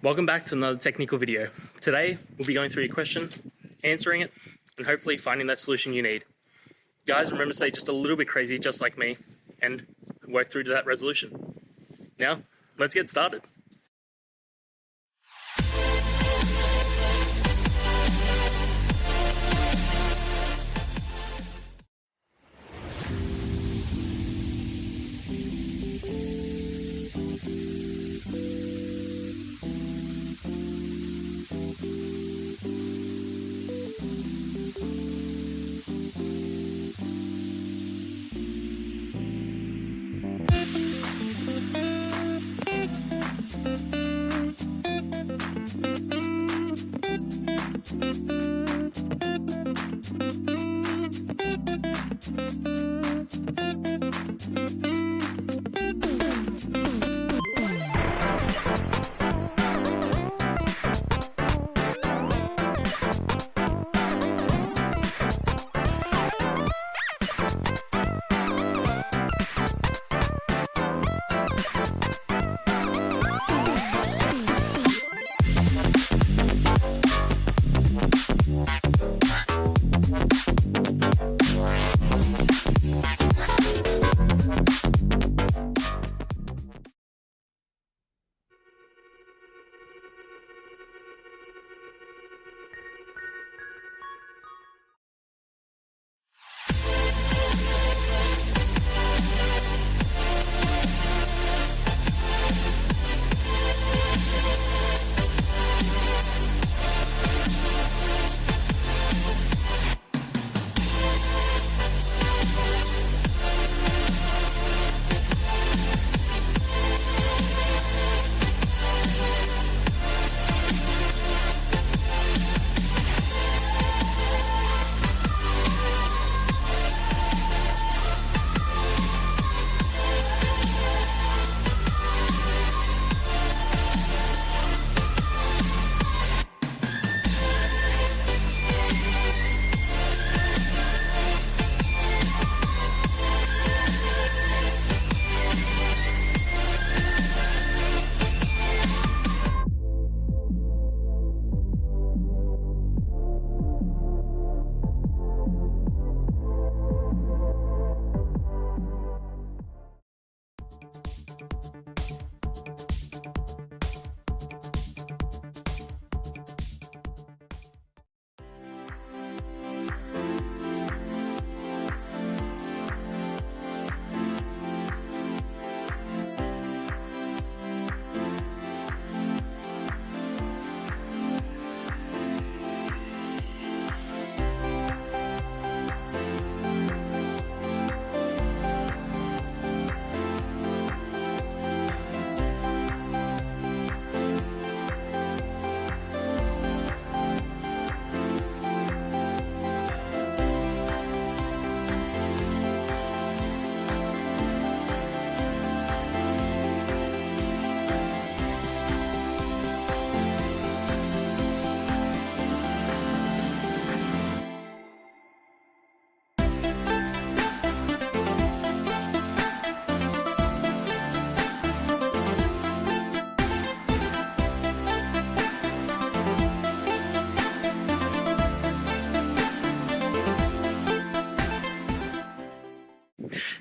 Welcome back to another technical video. Today, we'll be going through your question, answering it, and hopefully finding that solution you need. Guys, remember to stay just a little bit crazy, just like me, and work through to that resolution. Now, let's get started.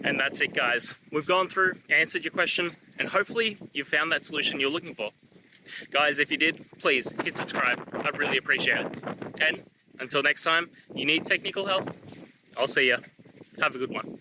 And that's it, guys. We've gone through, answered your question, and hopefully you found that solution you're looking for. Guys, if you did, please hit subscribe. I'd really appreciate it. And until next time, you need technical help, I'll see ya. Have a good one.